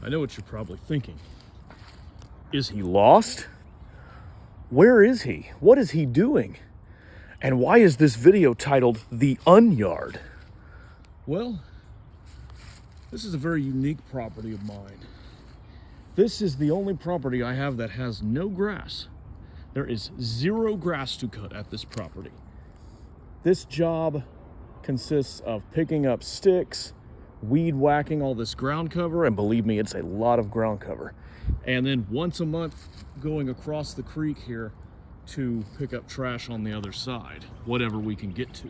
I know what you're probably thinking. Is he lost? Where is he? What is he doing? And why is this video titled The Unyard? Well, this is a very unique property of mine. This is the only property I have that has no grass. There is zero grass to cut at this property. This job consists of picking up sticks, weed whacking all this ground cover, and believe me, it's a lot of ground cover. And then once a month, going across the creek here to pick up trash on the other side, whatever we can get to.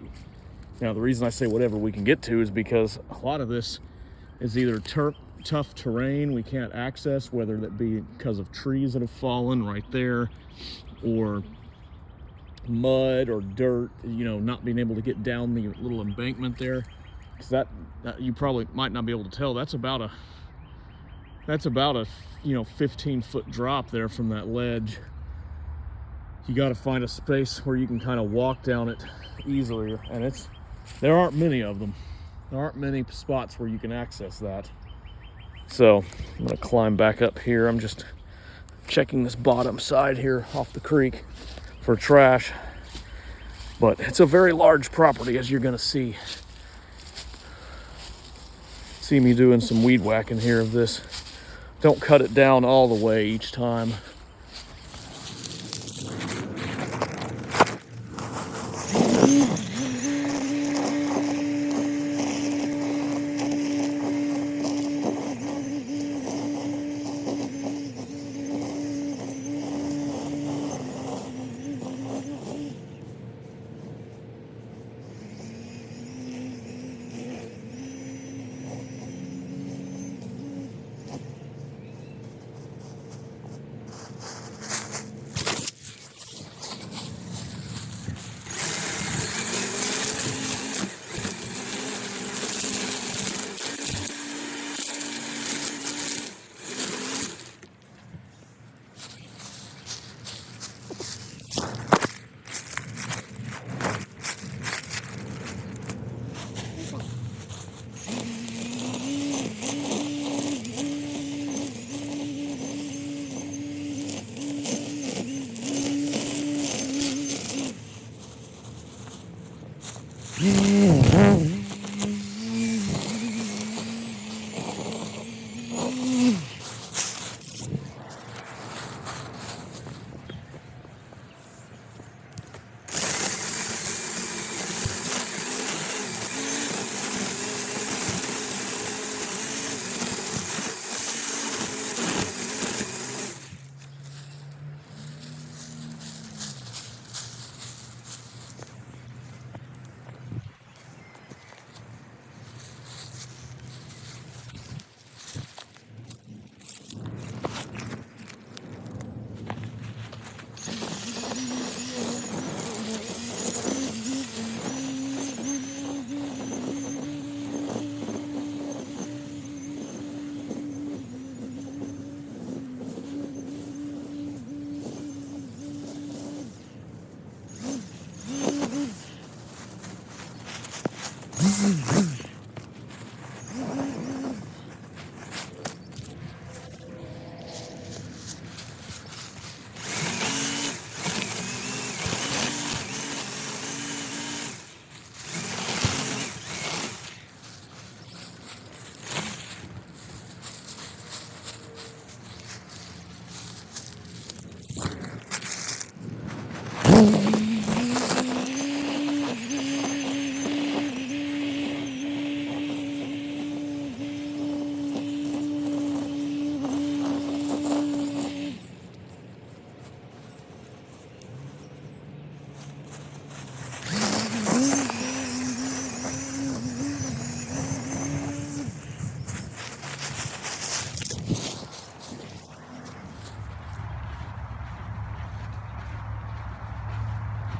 Now, the reason I say whatever we can get to is because a lot of this is either tough terrain we can't access, whether that be because of trees that have fallen right there, or mud or dirt, you know, not being able to get down the little embankment there. Because that you probably might not be able to tell, that's about a 15-foot drop there from that ledge. You got to find a space where you can kind of walk down it easily, and there aren't many of them. There aren't many spots where you can access that. So I'm gonna climb back up here. I'm just checking this bottom side here off the creek for trash, but it's a very large property, as you're gonna see me doing some weed whacking here of this. Don't cut it down all the way each time.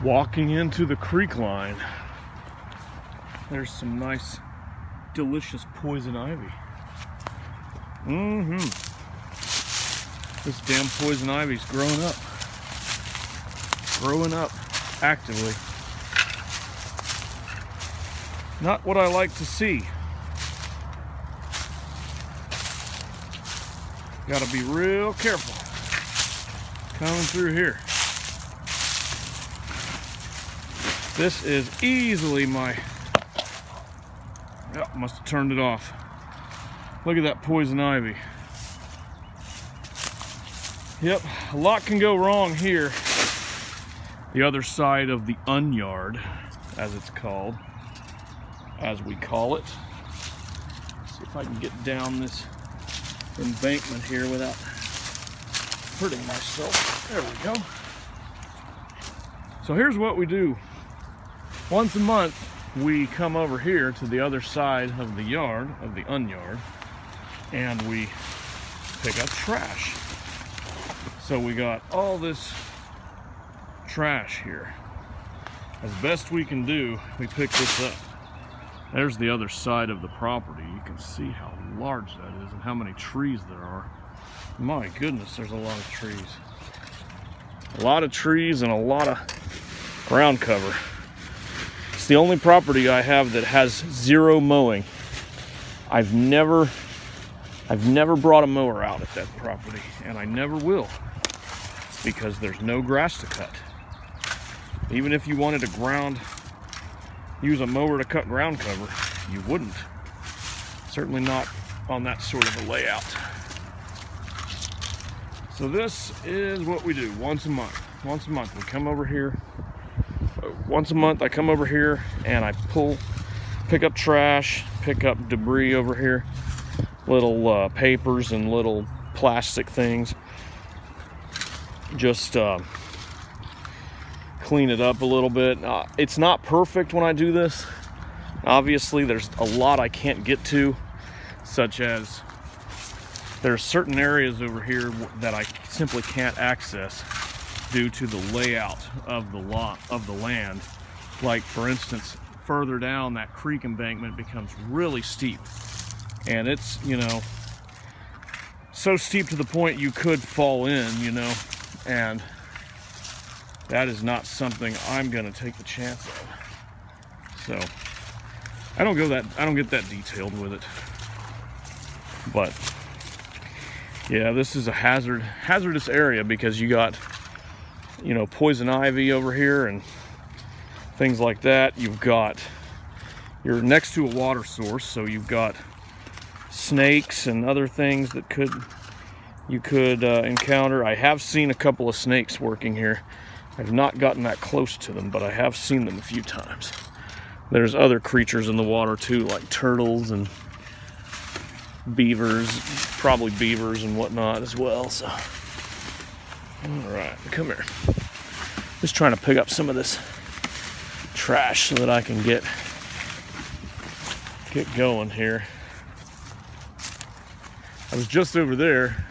Walking into the creek line, there's some nice, delicious poison ivy. This damn poison ivy's growing up actively. Not what I like to see. Got to be real careful coming through here. This is easily my... Yep, must have turned it off. Look at that poison ivy. Yep, a lot can go wrong here. The other side of the unyard, as it's called, as we call it. Let's see if I can get down this embankment here without hurting myself. There we go. So here's what we do. Once a month, we come over here to the other side of the yard, of the unyard, and we pick up trash. So we got all this trash here. As best we can do, we pick this up. There's the other side of the property. You can see how large that is and how many trees there are. My goodness, there's a lot of trees. A lot of trees and a lot of ground cover. It's the only property I have that has zero mowing. I've never brought a mower out at that property, and I never will, because there's no grass to cut. Even if you wanted to use a mower to cut ground cover, you wouldn't. Certainly not on that sort of a layout. So this is what we do once a month. Once a month we come over here. Once a month I come over here and I pick up trash, pick up debris over here, little papers and little plastic things. Just clean it up a little bit. It's not perfect when I do this. Obviously, there's a lot I can't get to, such as there's certain areas over here that I simply can't access due to the layout of the land. Like, for instance, further down, that creek embankment becomes really steep, and it's, you know, so steep to the point you could fall in, you know, and that is not something I'm going to take the chance of. So I don't get that detailed with it. But yeah, this is a hazardous area because you got, you know, poison ivy over here and things like that. You're next to a water source, so you've got snakes and other things that you could encounter. I have seen a couple of snakes working here. I've not gotten that close to them, but I have seen them a few times. There's other creatures in the water too, like turtles and beavers, probably beavers and whatnot as well. So, all right, come here. Just trying to pick up some of this trash so that I can get going here. I was just over there.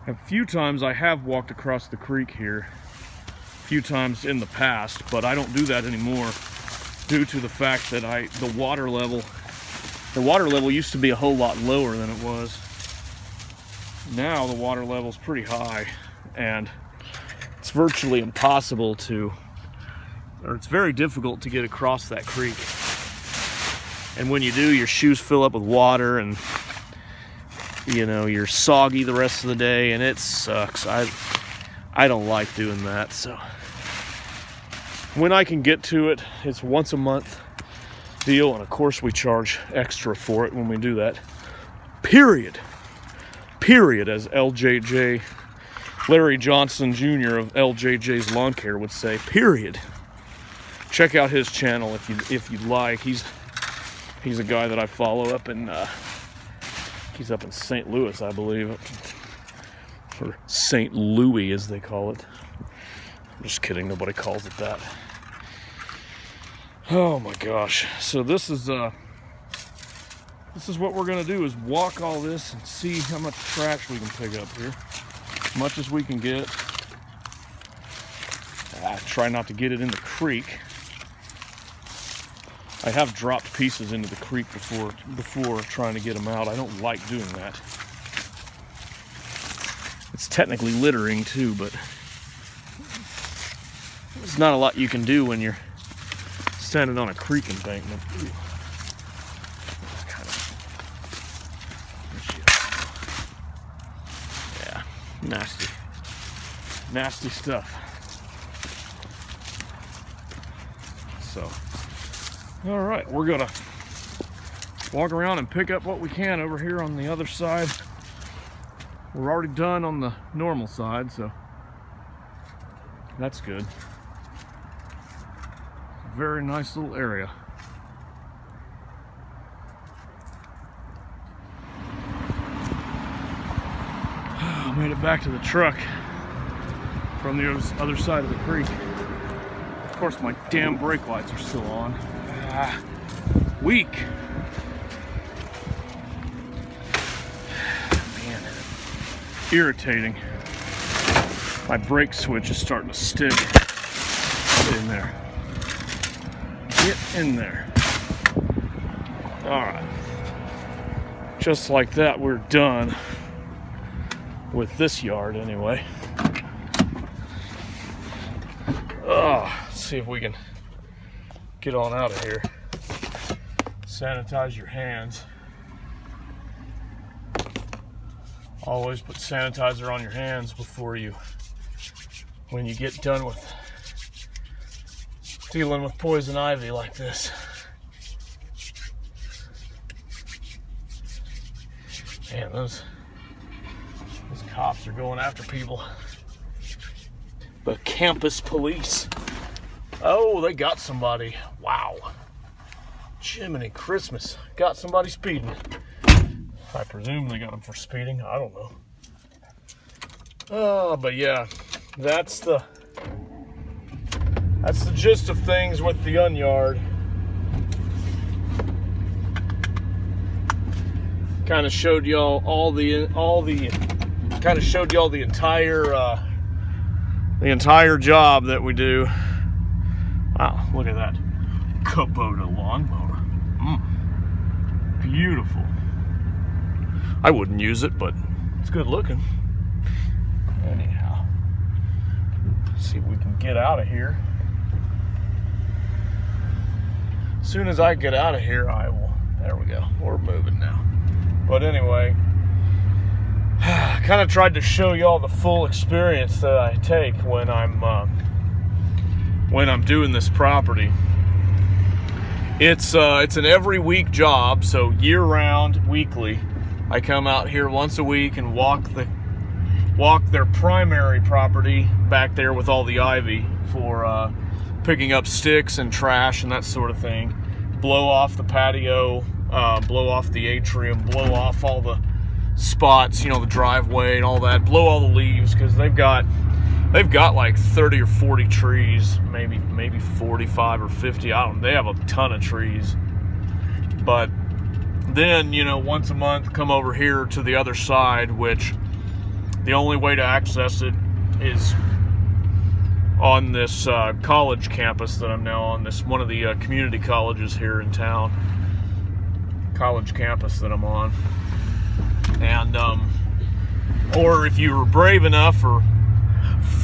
A few times I have walked across the creek here, a few times in the past, but I don't do that anymore due to the fact that the water level used to be a whole lot lower than it was. Now the water level is pretty high, and it's virtually impossible it's very difficult to get across that creek. And when you do, your shoes fill up with water, and you know, you're soggy the rest of the day, and it sucks. I don't like doing that. So when I can get to it, it's once a month deal, and of course we charge extra for it when we do that. Period, as LJJ, Larry Johnson Jr. of LJJ's Lawn Care would say, period. Check out his channel if you'd like. He's a guy that I follow up in he's up in St. Louis, I believe, or St. Louis as they call it. I'm just kidding, nobody calls it that. Oh my gosh. So this is what we're gonna do, is walk all this and see how much trash we can pick up here. As much as we can get. Try not to get it in the creek. I have dropped pieces into the creek before trying to get them out. I don't like doing that. It's technically littering too, but there's not a lot you can do when you're standing on a creek embankment. Ooh. Let's Nasty. Nasty stuff. So, all right, we're gonna walk around and pick up what we can over here on the other side. We're already done on the normal side, so that's good. Very nice little area. Made it back to the truck from the other side of the creek. Of course, my damn brake lights are still on. Weak. Man, irritating. My brake switch is starting to stick. Get in there. Get in there. All right. Just like that, we're done. With this yard anyway. Let's see if we can get on out of here. Sanitize your hands. Always put sanitizer on your hands before when you get done with dealing with poison ivy like this. Man, those cops are going after people. The campus police. Oh, they got somebody. Wow. Jiminy Christmas. Got somebody speeding. I presume they got him for speeding. I don't know. Oh, but yeah, that's the gist of things with the Unyard. Kind of showed y'all the entire job that we do. Wow, look at that Kubota lawnmower. Beautiful. I wouldn't use it, but it's good looking. Anyhow, let's see if we can get out of here. As soon as I get out of here, I will. There we go. We're moving now. But anyway, kind of tried to show y'all the full experience that I take when I'm doing this property. It's an every week job, so year round, weekly. I come out here once a week and walk their primary property back there with all the ivy for picking up sticks and trash and that sort of thing. Blow off the patio, blow off the atrium, blow off all the spots, you know, the driveway and all that. Blow all the leaves, because they've got like 30 or 40 trees, maybe 45 or 50. I don't know. They have a ton of trees. But then, you know, once a month, come over here to the other side, which the only way to access it is on this college campus that I'm now on. This one of the community colleges here in town. College campus that I'm on. And or if you were brave enough or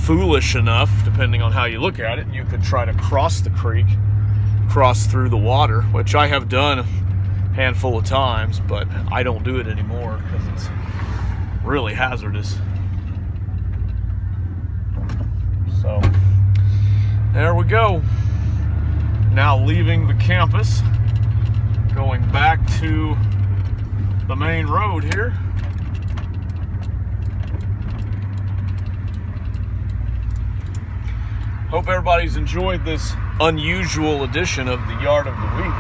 foolish enough, depending on how you look at it, you could try to cross the creek, cross through the water, which I have done a handful of times, but I don't do it anymore because it's really hazardous. So there we go. Now leaving the campus, going back to the main road here. Hope everybody's enjoyed this unusual edition of the Yard of the Week.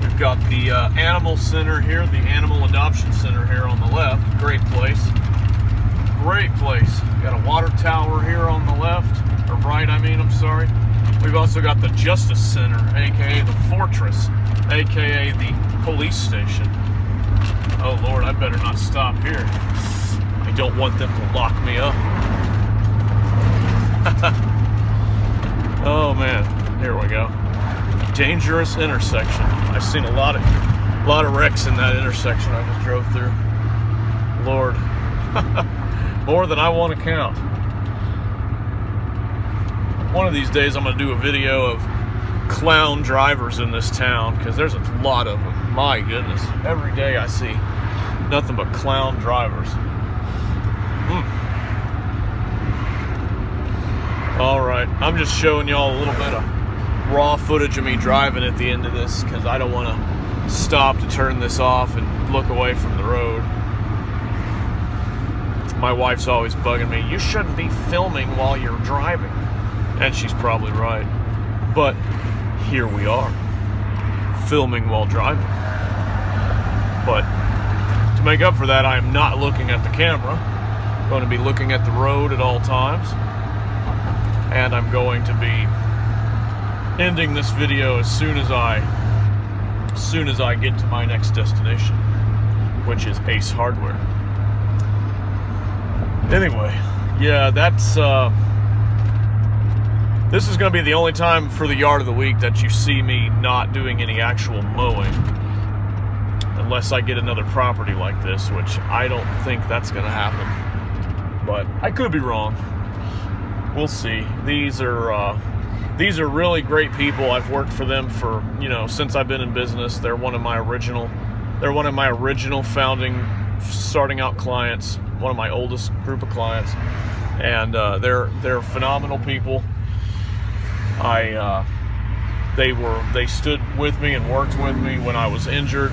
We've got the Animal Center here, the Animal Adoption Center here on the left. Great place. Great place. Got a water tower here on the left, or right, I'm sorry. We've also got the Justice Center, aka the Fortress, aka the police station. Oh Lord, I better not stop here. I don't want them to lock me up. Oh man, here we go. Dangerous intersection. I've seen a lot of wrecks in that intersection I just drove through. Lord, more than I want to count. One of these days I'm going to do a video of clown drivers in this town, because there's a lot of them. My goodness, every day I see nothing but clown drivers. All right, I'm just showing y'all a little bit of raw footage of me driving at the end of this, because I don't want to stop to turn this off and look away from the road. My wife's always bugging me, you shouldn't be filming while you're driving. And she's probably right. But here we are, filming while driving. But to make up for that, I am not looking at the camera. I'm going to be looking at the road at all times. And I'm going to be ending this video as soon as I get to my next destination, which is Ace Hardware. Anyway, yeah, that's this is going to be the only time for the yard of the week that you see me not doing any actual mowing, unless I get another property like this, which I don't think that's going to happen, but I could be wrong. We'll see. These are really great people. I've worked for them for, since I've been in business. They're one of my original founding, starting out clients, one of my oldest group of clients, and they're phenomenal people. They stood with me and worked with me when I was injured,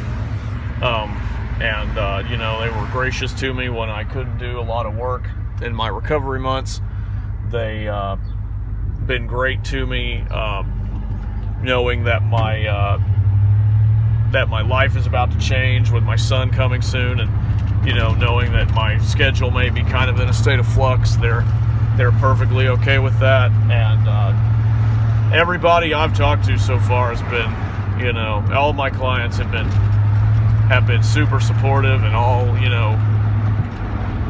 they were gracious to me when I couldn't do a lot of work in my recovery months. They been great to me, knowing that my life is about to change with my son coming soon, and knowing that my schedule may be kind of in a state of flux. They're perfectly okay with that, and everybody I've talked to so far has been, all my clients have been super supportive, and all,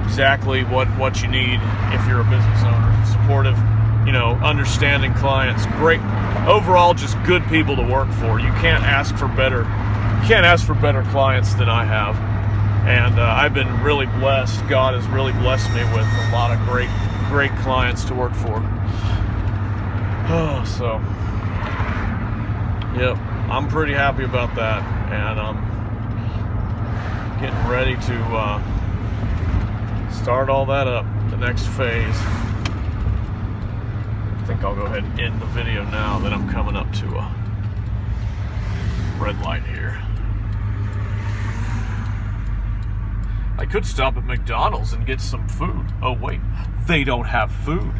exactly what you need if you're a business owner. Supportive, understanding clients, great, overall just good people to work for. You can't ask for better clients than I have, and I've been really blessed. God has really blessed me with a lot of great clients to work for. So, yep, I'm pretty happy about that, and I'm getting ready to start all that up, the next phase. I think I'll go ahead and end the video now that I'm coming up to a red light here. I could stop at McDonald's and get some food. Oh wait, they don't have food.